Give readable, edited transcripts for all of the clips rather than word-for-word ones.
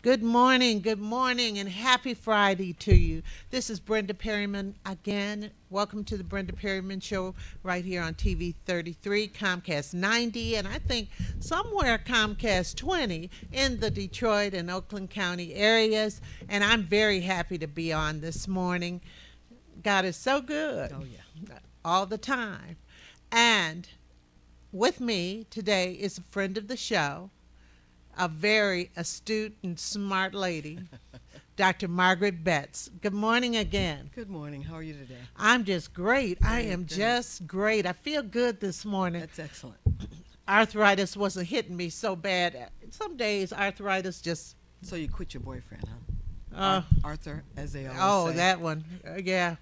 good morning, and happy Friday to you. This is Brenda Perryman again. Welcome to the Brenda Perryman Show right here on TV 33, Comcast 90, and I think somewhere Comcast 20 in the Detroit and Oakland County areas. And I'm very happy to be on this morning. God is so good Oh, yeah. all the time. And with me today is a friend of the show, a very astute and smart lady, Dr. Margaret Betts. Good morning again. Good morning. How are you today? I'm just great. I Great, am great. just great. I feel good this morning. That's excellent. Arthritis wasn't hitting me so bad. Some days arthritis just, So you quit your boyfriend, huh? uh, Arthur, as they always oh, say. that one. Yeah.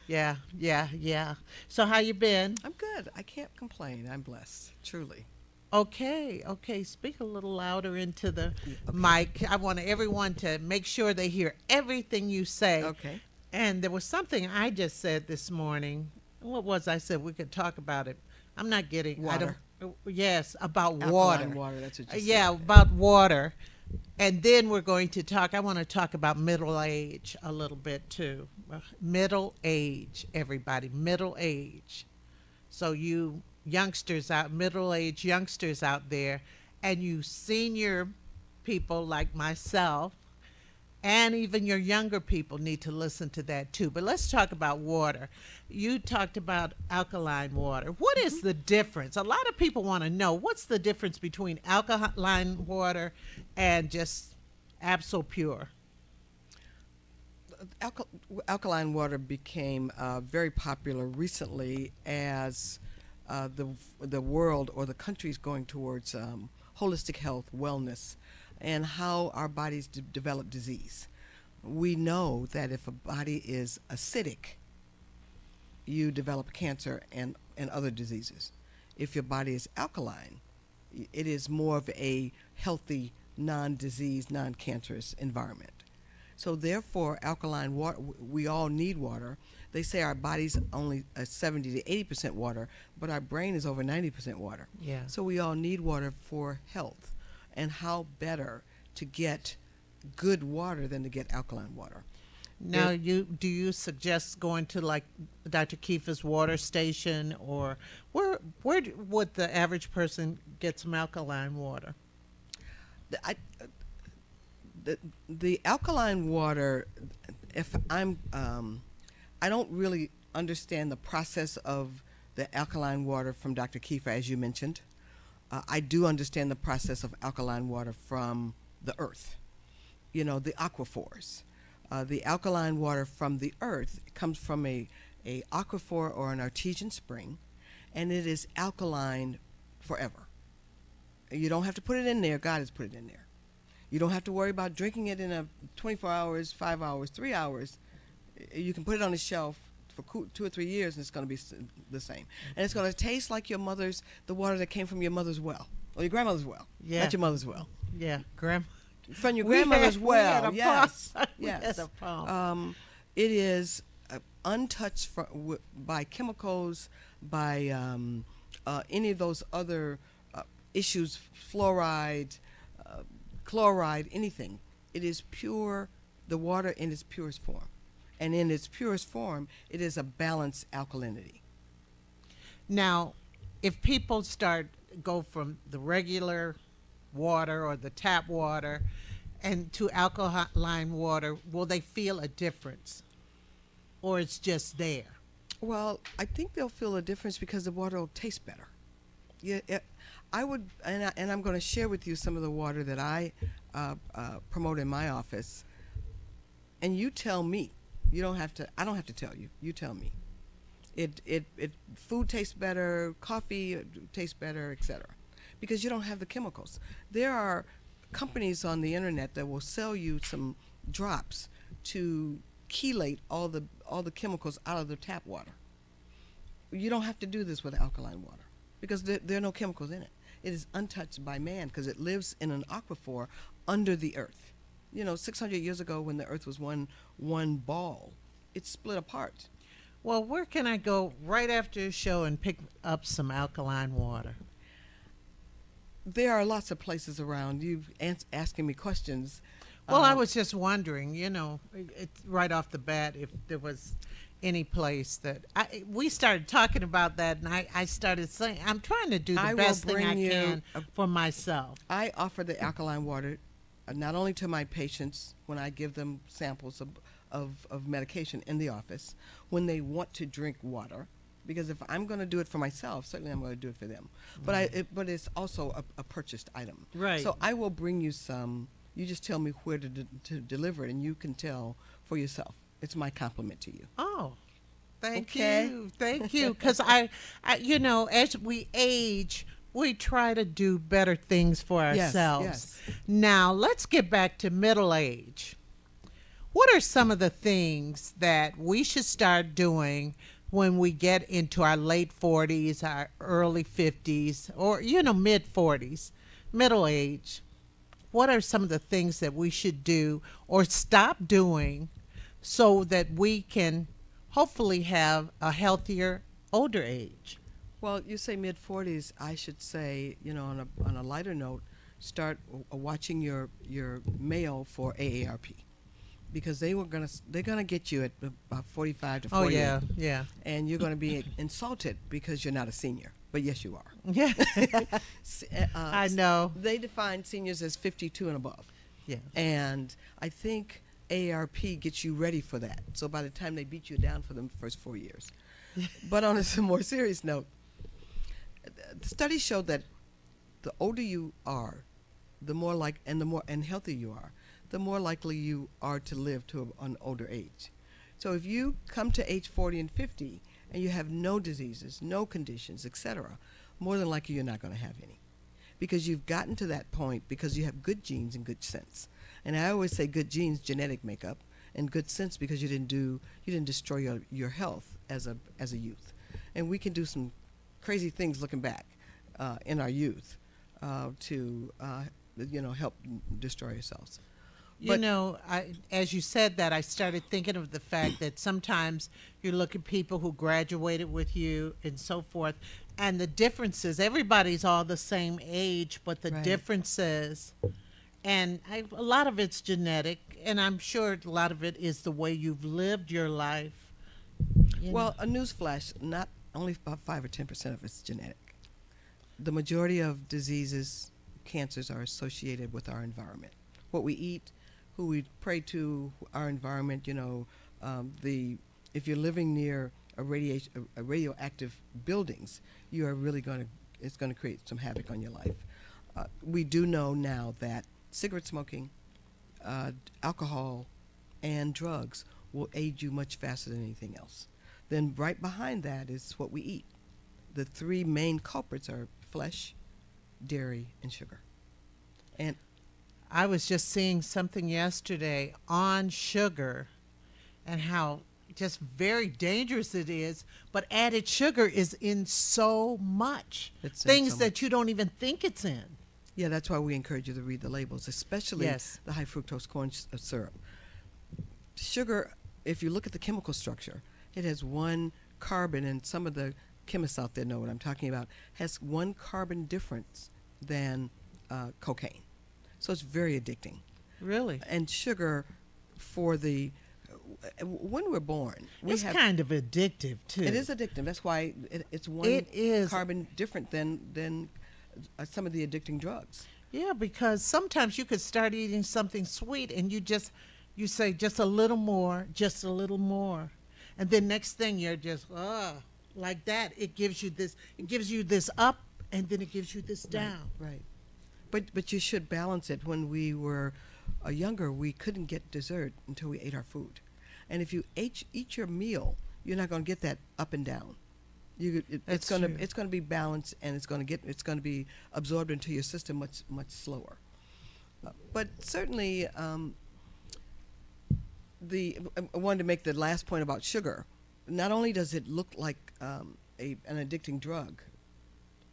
Yeah. So how you been? I'm good. I can't complain. I'm blessed, truly. Okay. Speak a little louder into the Okay. mic. I want everyone to make sure they hear everything you say. Okay. And there was something I just said this morning. What was I said? We could talk about it. I'm not getting. I Water. don't. Yes, about Alkaline water. water, that's what you said. Yeah, about water. And then we're going to talk. I want to talk about middle age a little bit too. Middle age, everybody. Middle age. So you youngsters out, middle-aged youngsters out there, and you senior people like myself, and even your younger people need to listen to that too. But let's talk about water. You talked about alkaline water. What is the difference? A lot of people want to know what's the difference between alkaline water and just Absol Pure. Alka- Alkaline water became very popular recently as the world or the countries going towards holistic health, wellness, and how our bodies develop disease. We know that if a body is acidic, you develop cancer and other diseases. If your body is alkaline, it is more of a healthy, non-disease, non-cancerous environment. So therefore, alkaline water, we all need water. They say our body's only 70 to 80% water, but our brain is over 90% water. Yeah. So we all need water for health. And how better to get good water than to get alkaline water? Now, do you suggest going to like Dr. Kiefer's water station, or would the average person get some alkaline water? The, I, the alkaline water, if I don't really understand the process of the alkaline water from Dr. Kiefer, as you mentioned. I do understand the process of alkaline water from the earth, the aquifers. The alkaline water from the earth comes from a aquifer or an artesian spring, and it is alkaline forever. You don't have to put it in there. God has put it in there. You don't have to worry about drinking it in a 24 hours, 5 hours, 3 hours. You can put it on the shelf for 2 or 3 years, and it's going to be the same. And it's going to taste like the water that came from your mother's well, or your grandmother's well, not your mother's well. Yeah, From your grandmother's well, yes. Yes. It is untouched by chemicals, by any of those other issues, fluoride, chloride, anything. It is pure, the water in its purest form. And in its purest form, it is a balanced alkalinity. Now, if people go from the regular water or the tap water and to alkaline water, will they feel a difference, or it's just there? Well, I think they'll feel a difference because the water will taste better. Yeah, I would, and I'm going to share with you some of the water that I promote in my office. And you tell me. You don't have to. I don't have to tell you. You tell me. Food tastes better. Coffee tastes better, etc. Because you don't have the chemicals. There are companies on the internet that will sell you some drops to chelate all the chemicals out of the tap water. You don't have to do this with alkaline water because there are no chemicals in it. It is untouched by man because it lives in an aquifer under the earth. 600 years ago when the earth was one ball, it split apart. Well, where can I go right after the show and pick up some alkaline water? There are lots of places around. You've asking me questions. Well, I was just wondering, it's right off the bat if there was any place that we started talking about that, and I started saying I'm trying to do the I will best thing bring I you can for myself. I offer the alkaline water not only to my patients when I give them samples of medication in the office, when they want to drink water, because if I'm going to do it for myself, certainly I'm going to do it for them. But it's also a purchased item. Right. So I will bring you some. You just tell me where to deliver it, and you can tell for yourself. It's my compliment to you. Oh, thank Okay. you. Thank you. Because as we age, we try to do better things for Yes, ourselves. yes. Now, let's get back to middle age. What are some of the things that we should start doing when we get into our late 40s, our early 50s, or, mid 40s, middle age? What are some of the things that we should do or stop doing so that we can hopefully have a healthier older age? Well, you say mid-40s. I should say, on a lighter note, start watching your mail for AARP, because they're gonna get you at about 45 to 48. Oh yeah, yeah. And you're gonna be insulted because you're not a senior, but yes, you are. Yeah. I know. They define seniors as 52 and above. Yeah. And I think AARP gets you ready for that. So by the time they beat you down for the first 4 years. But on a more serious note, the studies show that the older you are, the more healthier you are, the more likely you are to live to an older age. So if you come to age 40 and 50 and you have no diseases, no conditions, etc., more than likely you're not going to have any, because you've gotten to that point because you have good genes and good sense. And I always say good genes, genetic makeup, and good sense because you didn't destroy your health as a youth. And we can do some crazy things looking back in our youth to help destroy ourselves. As you said that, I started thinking of the fact that sometimes you look at people who graduated with you and so forth, and the differences, everybody's all the same age, but the Right. differences, and a lot of it's genetic, and I'm sure a lot of it is the way you've lived your life. Well, a newsflash, not only about 5 or 10% of it's genetic. The majority of diseases, cancers, are associated with our environment. What we eat, who we pray to, our environment, if you're living near a radioactive buildings, you are really it's going to create some havoc on your life. We do know now that cigarette smoking, alcohol, and drugs will age you much faster than anything else. Then right behind that is what we eat. The three main culprits are flesh, dairy, and sugar. And I was just seeing something yesterday on sugar and how just very dangerous it is, but added sugar is in so much. It's in Things so that much. you don't even think it's in. yeah, that's why we encourage you to read the labels, especially Yes. the high fructose corn syrup. Sugar, if you look at the chemical structure, it has one carbon, and some of the chemists out there know what I'm talking about, has one carbon difference than cocaine. So it's very addicting. Really? And sugar, when we're born, It's kind of addictive, too. it is addictive. That's why it's one It is. carbon different than some of the addicting drugs. Yeah, because sometimes you could start eating something sweet and you say just a little more, just a little more. And then next thing you're just, like that. It gives you this up, and then it gives you this down. Right. But you should balance it. When we were younger, we couldn't get dessert until we ate our food. And if you eat your meal, you're not going to get that up and down. It's going to be balanced, and it's going to be absorbed into your system much slower. But certainly, I wanted to make the last point about sugar. Not only does it look like an addicting drug,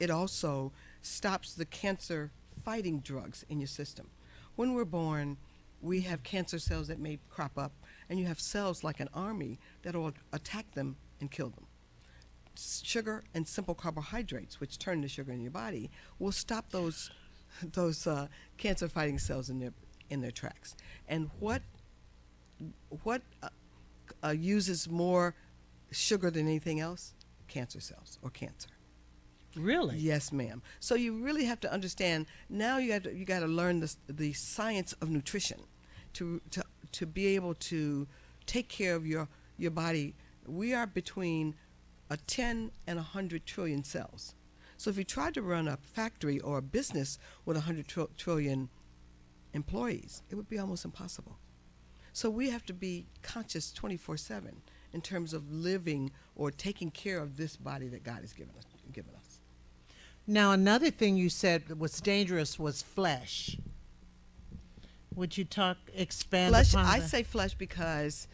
it also stops the cancer-fighting drugs in your system. When we're born, we have cancer cells that may crop up, and you have cells like an army that will attack them and kill them. Sugar and simple carbohydrates, which turn to sugar in your body, will stop those cancer-fighting cells in in their tracks. And what uses more sugar than anything else? Cancer cells or cancer. Really? Yes, ma'am. So you really have to understand. Now you got to learn the science of nutrition to be able to take care of your body. We are between a 10 and 100 trillion cells. So if you tried to run a factory or a business with 100 trillion employees, it would be almost impossible. So we have to be conscious 24/7 in terms of living or taking care of this body that God has given us. Now, another thing you said that was dangerous was flesh. Would you expand Flesh? upon I that? say flesh because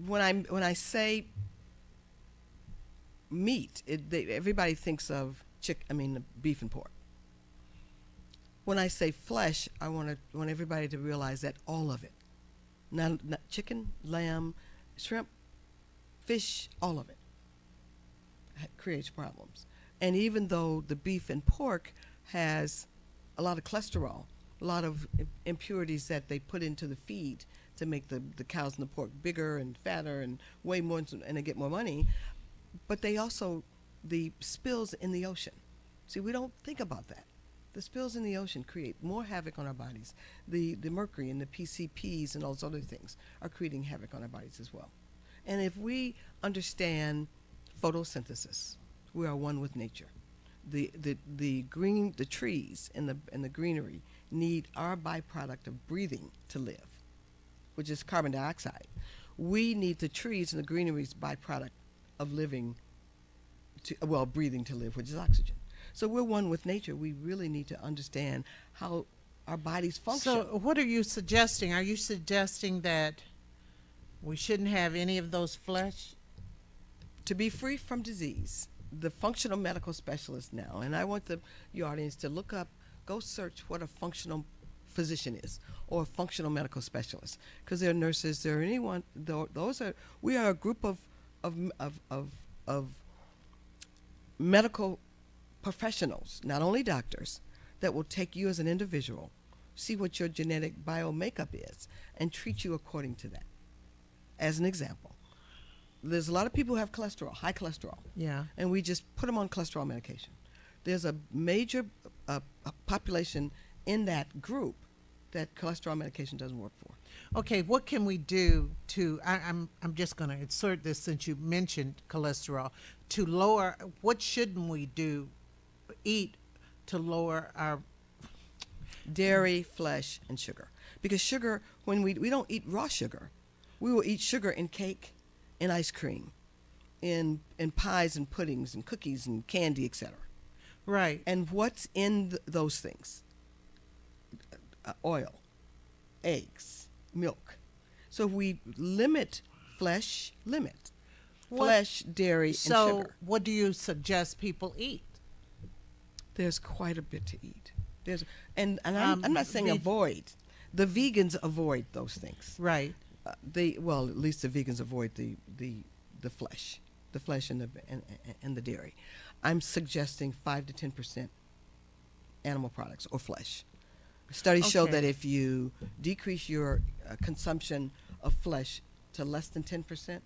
when I say meat, everybody thinks of beef and pork. When I say flesh, I want everybody to realize that all of it, not chicken, lamb, shrimp, fish, all of it creates problems. And even though the beef and pork has a lot of cholesterol, a lot of impurities that they put into the feed to make the cows and the pork bigger and fatter and weigh more and they get more money, but the spills in the ocean. See, we don't think about that. The spills in the ocean create more havoc on our bodies. The mercury and the PCPs and all those other things are creating havoc on our bodies as well. And if we understand photosynthesis, we are one with nature. The trees and the greenery need our byproduct of breathing to live, which is carbon dioxide. We need the trees and the greenery's byproduct of breathing to live, which is oxygen. So we're one with nature. We really need to understand how our bodies function. So what are you suggesting? Are you suggesting that we shouldn't have any of those flesh? To be free from disease, the functional medical specialist now, and I want your audience to go search what a functional physician is or a functional medical specialist, because there are nurses, there are anyone. We are a group of medical professionals, not only doctors, that will take you as an individual, see what your genetic biomakeup is, and treat you according to that. As an example, there's a lot of people who have cholesterol, high cholesterol. Yeah. And we just put them on cholesterol medication. There's a major population in that group that cholesterol medication doesn't work for. Okay, what can we do to, I'm just going to insert this since you mentioned cholesterol, to lower, what shouldn't we eat to lower our... Dairy, flesh, and sugar. Because sugar, when we don't eat raw sugar, we will eat sugar in cake, in ice cream, in pies and puddings and cookies and candy, etc. Right. And what's in those things? Oil, eggs, milk. So if we limit flesh, flesh, dairy, and sugar. So what do you suggest people eat? There's quite a bit to eat. I'm not saying avoid. The vegans avoid those things. Right. At least the vegans avoid the flesh and the dairy. I'm suggesting 5 to 10% animal products or flesh. Studies show that if you decrease your consumption of flesh to less than 10%,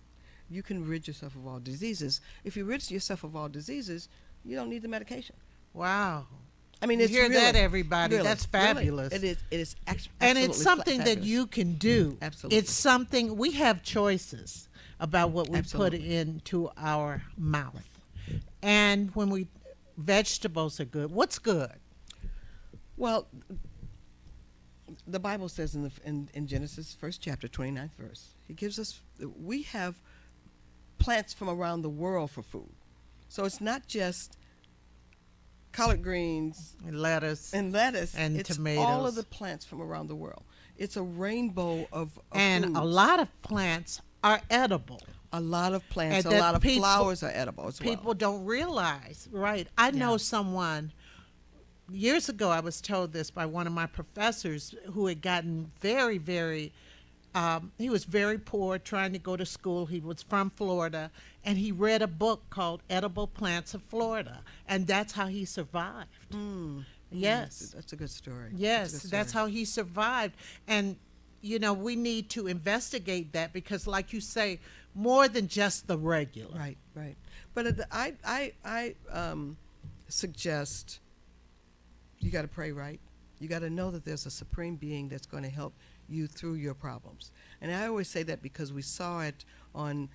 you can rid yourself of all diseases. If you rid yourself of all diseases, you don't need the medication. Wow. I mean, you it's hear really, that, everybody. Really, That's fabulous. Really. It is and it's something fabulous. that you can do. Absolutely. It's something, we have choices about what we Absolutely. put into our mouth. And vegetables are good. What's good? Well, the Bible says in Genesis 1st chapter, 29th verse, we have plants from around the world for food. So it's not just collard greens And lettuce. and And tomatoes. all of the plants from around the world. It's a rainbow of And foods. a lot of plants are edible. A lot of plants, And a that lot of people- flowers are edible as well. People don't realize, right? I know someone, years ago I was told this by one of my professors who had gotten very, very, he was very poor, trying to go to school. He was from Florida, and he read a book called Edible Plants of Florida, and that's how he survived. Yes. That's a good story. Yes, That's a good that's story. how he survived. And, we need to investigate that because, like you say, more than just the regular. Right, right. But I suggest you got to pray right. You got to know that there's a supreme being that's going to help you through your problems. And I always say that because we saw it on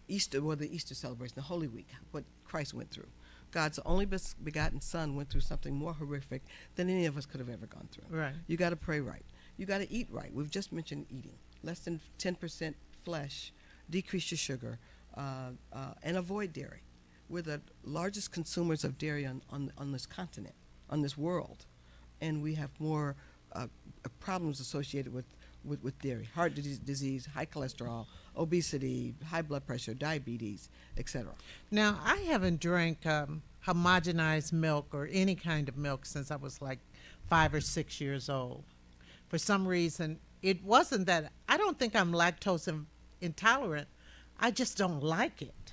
Easter, well, the Easter celebration, the Holy Week, what Christ went through. God's only begotten Son went through something more horrific than any of us could have ever gone through. Right. You got to pray right. You got to eat right. We've just mentioned eating. Less than 10% flesh, decrease your sugar, and avoid dairy. We're the largest consumers of dairy on this continent, on this world, and we have more problems associated with dairy: heart disease, high cholesterol, obesity, high blood pressure, diabetes, etc. Now, I haven't drank homogenized milk or any kind of milk since I was like 5 or 6 years old. For some reason, it wasn't that I don't think I'm lactose intolerant. I just don't like it.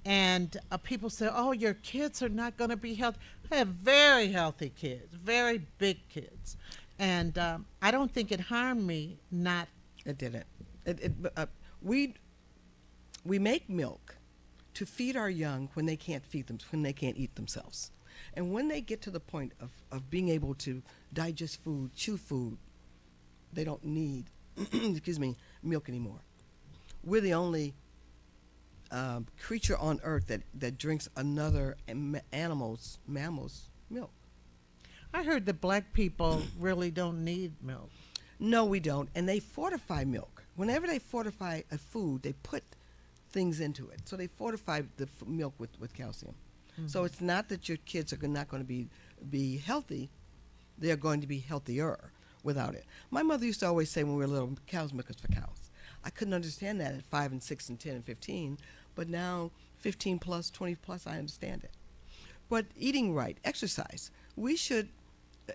And people say, "Oh, your kids are not going to be healthy." I have very healthy kids, very big kids, and I don't think it harmed me. Not It didn't. We make milk to feed our young when they can't when they can't eat themselves, and when they get to the point of being able to digest food, chew food, they don't need, excuse me, milk anymore. We're the only creature on earth that drinks another mammal's milk. I heard that black people really don't need milk. No, we don't. And they fortify milk. Whenever they fortify a food, they put things into it. So they fortify the milk with calcium. Mm-hmm. So it's not that your kids are not going to be healthy. They're going to be healthier without it. My mother used to always say when we were little, cows milk is for cows. I couldn't understand that at 5 and 6 and 10 and 15, but now 15 plus, 20 plus, I understand it. But eating right, exercise. We should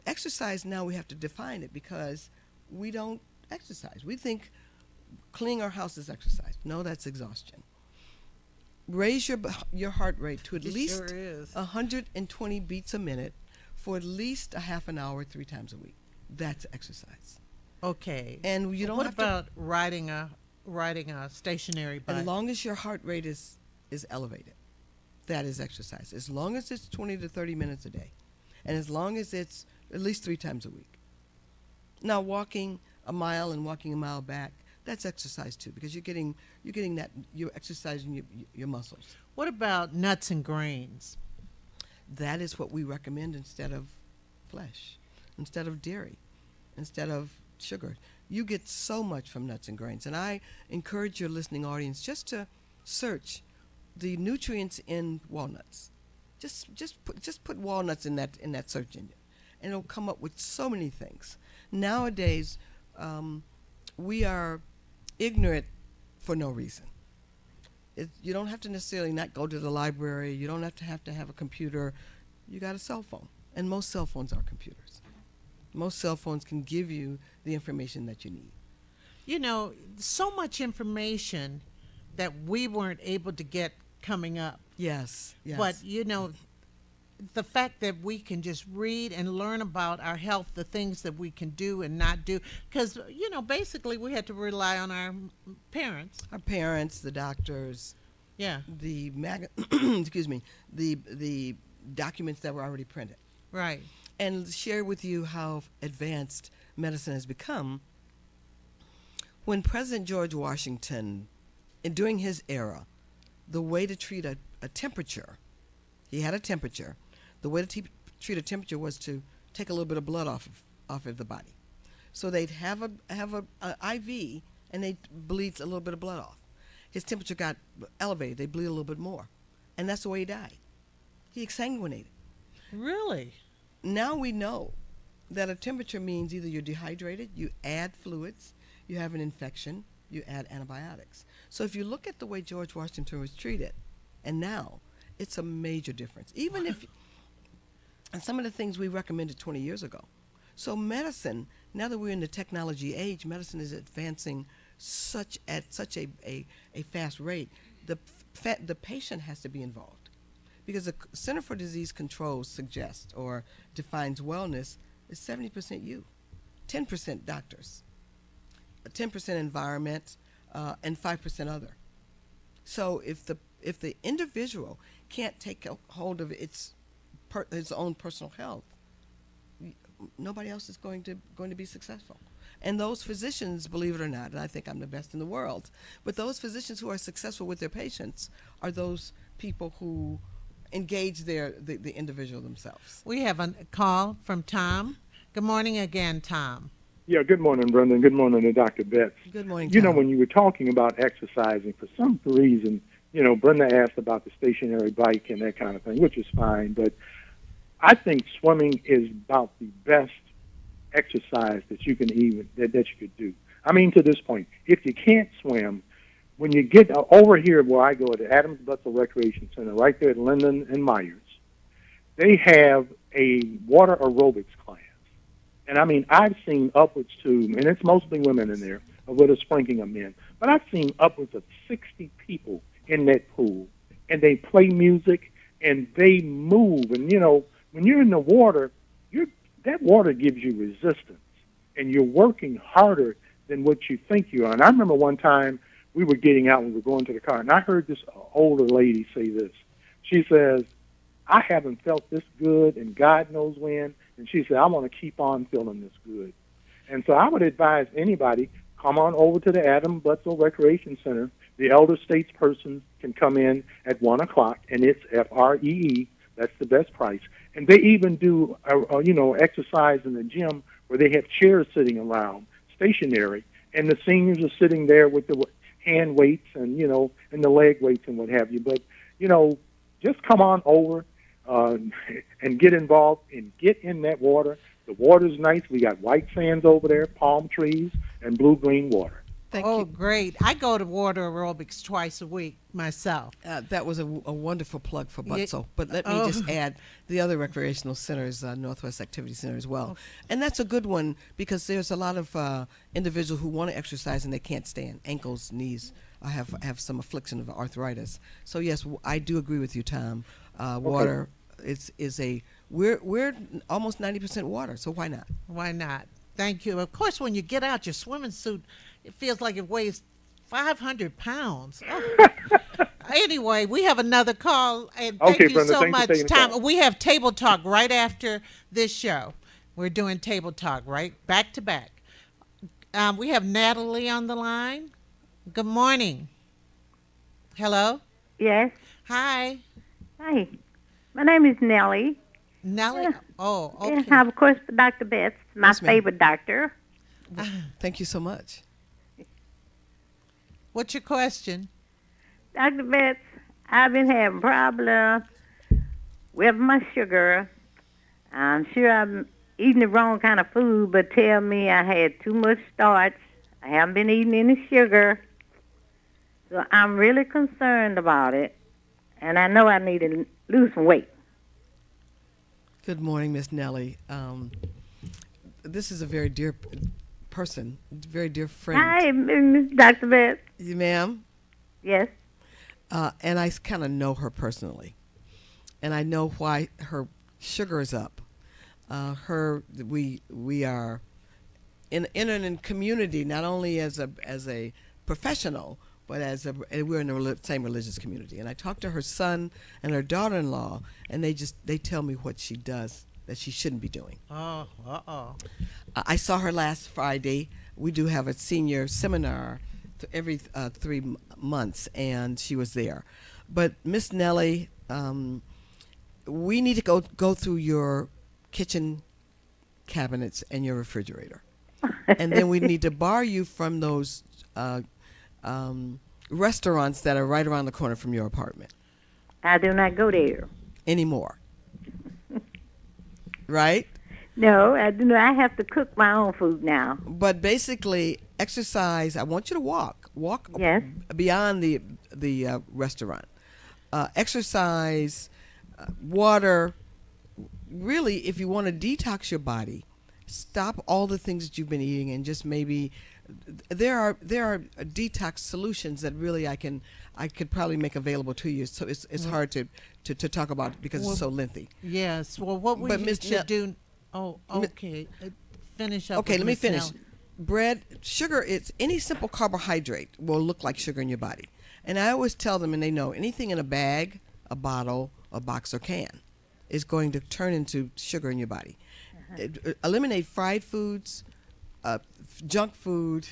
exercise now. We have to define it because we don't exercise. We think cleaning our house is exercise. No, that's exhaustion. Raise your heart rate to at least sure 120 beats a minute for at least a half an hour 3 times a week. That's exercise. Okay. And you don't what have about riding a stationary bike? As long as your heart rate is elevated, that is exercise. As long as it's 20 to 30 minutes a day, and as long as it's at least 3 times a week. Now, walking a mile and walking a mile back, that's exercise too, because you're exercising your muscles. What about nuts and grains? That is what we recommend instead of flesh, instead of dairy, instead of sugar. You get so much from nuts and grains, and I encourage your listening audience just to search the nutrients in walnuts. Just put walnuts in that search engine, and it'll come up with so many things. Nowadays, we are ignorant for no reason. You don't have to necessarily not go to the library. You don't have to have a computer. You got a cell phone, and most cell phones are computers. Most cell phones can give you the information that you need. So much information that we weren't able to get coming up. Yes. But, the fact that we can just read and learn about our health, the things that we can do and not do, because, basically we had to rely on our parents. Our parents, the doctors. Yeah. The excuse me, the documents that were already printed. Right. And share with you how advanced medicine has become. When President George Washington, during his era, the way to treat a temperature, he had a temperature. The way to treat a temperature was to take a little bit of blood off of the body. So they'd have a IV, and they'd bleed a little bit of blood off. His temperature got elevated. They bleed a little bit more. And that's the way he died. He exsanguinated. Really? Now we know that a temperature means either you're dehydrated, you add fluids, you have an infection, you add antibiotics. So if you look at the way George Washington was treated, and now, it's a major difference. Even if, and some of the things we recommended 20 years ago. So medicine, now that we're in the technology age, medicine is advancing at such a fast rate. The patient has to be involved. because the Center for Disease Control suggests or defines wellness is 70% you, 10% doctors, 10% environment, and 5% other. So if the individual can't take hold of its own personal health, nobody else is going to be successful. And those physicians, believe it or not, and I think I'm the best in the world, but those physicians who are successful with their patients are those people who engage the individual themselves. We have a call from Tom. Good morning again, Tom. Yeah, good morning, Brenda, and good morning to Dr. Betts. Good morning, Tom. You know, when you were talking about exercising, for some reason, you know, Brenda asked about the stationary bike and that kind of thing, which is fine, but I think swimming is about the best exercise that you can that you could do. I mean, to this point, if you can't swim, when you get over here where I go at the Adams Butzel Recreation Center, right there at Linden and Myers, they have a water aerobics class. And I mean, I've seen upwards to, and it's mostly women in there, with a sprinkling of men, but I've seen upwards of 60 people in that pool, and they play music and they move. And, you know, when you're in the water, that water gives you resistance, and you're working harder than what you think you are. And I remember one time we were getting out, we were going to the car, and I heard this older lady say this. She says, I haven't felt this good in God knows when, and she said, I want to keep on feeling this good. And so I would advise anybody, come on over to the Adam Butzel Recreation Center. The elder statesperson can come in at 1 o'clock, and it's FREE. That's the best price. And they even do, exercise in the gym where they have chairs sitting around, stationary, and the seniors are sitting there with the hand weights and, and the leg weights and what have you. But, just come on over and get involved and get in that water. The water's nice. We got white sands over there, palm trees, and blue-green water. Thank you. Great. I go to water aerobics twice a week myself. That was a wonderful plug for Butzel. But let me just add the other recreational centers, Northwest Activity Center as well. And that's a good one because there's a lot of individuals who want to exercise and they can't stand. Ankles, knees, have some affliction of arthritis. So, yes, I do agree with you, Tom. Water we're almost 90% water, so why not? Why not? Thank you. Of course, when you get out, your swimming suit, it feels like it weighs 500 pounds. Oh. Anyway, we have another call, and thank you Brenda, so much, Tom. We We have Table Talk right after this show. We're doing Table Talk right back to back. We have Natalie on the line. Good morning. Hello? Yes. Hi. Hi. My name is Nellie. Nellie? Oh, okay. And of course, Dr. Betts, my Yes, ma'am. favorite doctor. Thank you so much. What's your question? Dr. Betts, I've been having problems with my sugar. I'm sure I'm eating the wrong kind of food, but tell me I had too much starch. I haven't been eating any sugar. So I'm really concerned about it. And I know I need to lose some weight. Good morning, Miss Nellie. This is a very dear person, very dear friend. Hi, Dr. Betts. You, ma'am? Yes. And I kind of know her personally. And I know why her sugar is up. We are in a community, not only as a professional, but we're in the same religious community. And I talked to her son and her daughter-in-law, and they tell me what she does that she shouldn't be doing. Oh, I saw her last Friday. We do have a senior seminar every 3 months, and she was there. But Miss Nellie, we need to go through your kitchen cabinets and your refrigerator. And then we need to bar you from those restaurants that are right around the corner from your apartment. I do not go there. Anymore. Right? No, I do not. I have to cook my own food now. But basically, exercise. I want you to walk Yes. beyond the restaurant. Exercise, water. Really, if you want to detox your body, stop all the things that you've been eating and just maybe there are detox solutions that really I could probably make available to you. So it's hard to talk about because it's so lengthy. Yes. Well, what we should do. Oh, okay. Finish up. Okay, let me finish. Nell. Bread, sugar. It's any simple carbohydrate will look like sugar in your body. And I always tell them, and they know, anything in a bag, a bottle, a box, or can is going to turn into sugar in your body. Eliminate fried foods, junk food,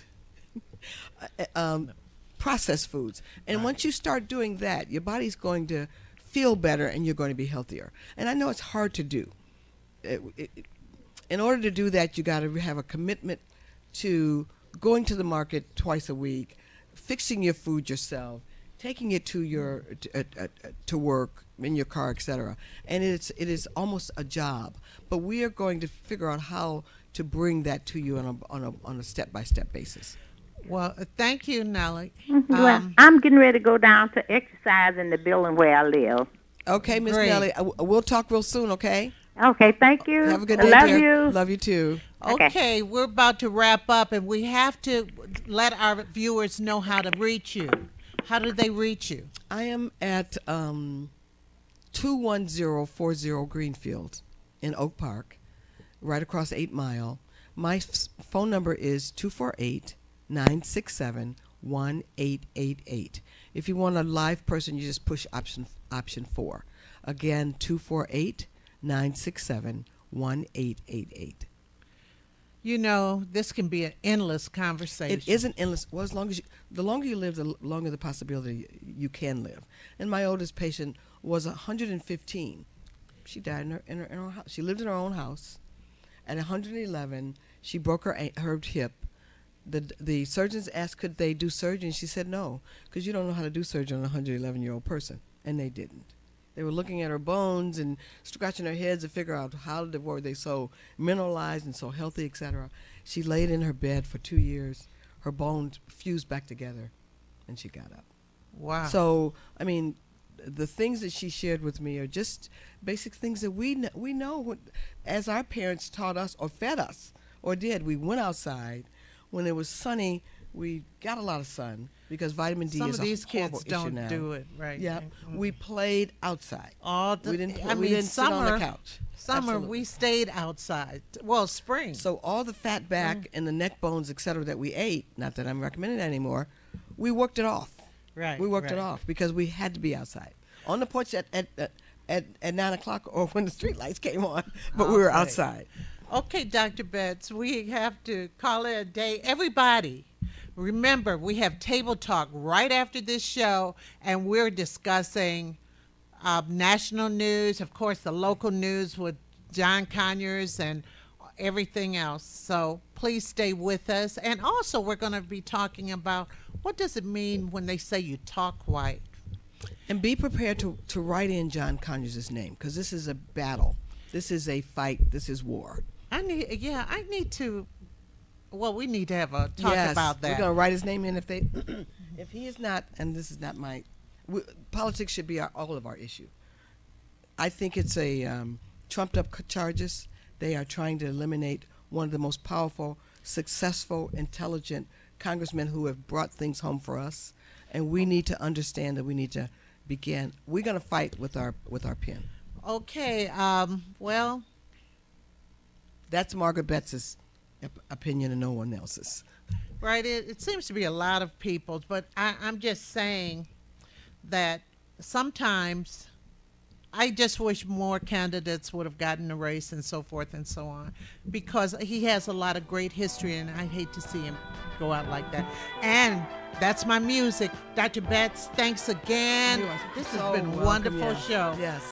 processed foods. And once you start doing that, your body's going to feel better and you're going to be healthier. And I know it's hard to do. In order to do that, you got to have a commitment to going to the market twice a week, fixing your food yourself, taking it to your to work in your car, etc. And it is almost a job. But we are going to figure out how to bring that to you on a step-by-step basis. Well, thank you, Nellie. Well, I'm getting ready to go down to exercise in the building where I live. Okay, Miss Nellie, we'll talk real soon, okay? Okay, thank you. Have a good day, Love dear. you. Love you too. Okay, we're about to wrap up, and we have to let our viewers know how to reach you. How do they reach you? I am at 21040 Greenfield in Oak Park, right across 8 Mile. My phone number is 248-967-1888. If you want a live person, you just push option 4. Again, 248-967-1888. You know, this can be an endless conversation. It isn't endless. Well, the longer you live, the longer the possibility you can live. And my oldest patient was 115. She died in her house. She lived in her own house. At 111, she broke her hip. The surgeons asked, could they do surgery? And she said no, because you don't know how to do surgery on a 111-year-old person. And they didn't. They were looking at her bones and scratching her heads to figure out how were they so mineralized and so healthy, etc. She laid in her bed for 2 years. Her bones fused back together, and she got up. Wow. So, I mean, the things that she shared with me are just basic things that we know as our parents taught us or fed us or did. We went outside. When it was sunny, we got a lot of sun because vitamin D is a horrible issue now. Some of these kids don't do it right. Yeah, we played outside. We didn't summer, sit on the couch. Summer, Absolutely. we stayed outside. Well, spring. So all the fat back and the neck bones, etc., that we ate, not that I'm recommending that anymore, we worked it off. Right. We worked it off because we had to be outside. On the porch at 9 o'clock or when the street lights came on, but we were outside. Okay, Dr. Betts, we have to call it a day. Everybody, remember, we have Table Talk right after this show, and we're discussing national news, of course, the local news with John Conyers and everything else. So please stay with us. And also, we're going to be talking about what does it mean when they say you talk white? And be prepared to write in John Conyers' name, because this is a battle. This is a fight. This is war. I need to. Well, we need to have a talk about that. We're going to write his name in if he is not, and this is not politics should be all of our issue. I think it's a trumped up charges. They are trying to eliminate one of the most powerful, successful, intelligent congressmen who have brought things home for us, and we need to understand that we need to begin. We're going to fight with our pen. Okay. Well. That's Margaret Betts' opinion and no one else's. Right. It seems to be a lot of people's, but I'm just saying that sometimes I just wish more candidates would have gotten the race and so forth and so on, because he has a lot of great history, and I hate to see him go out like that. And that's my music. Dr. Betts, thanks again. This has been a wonderful show. Yes.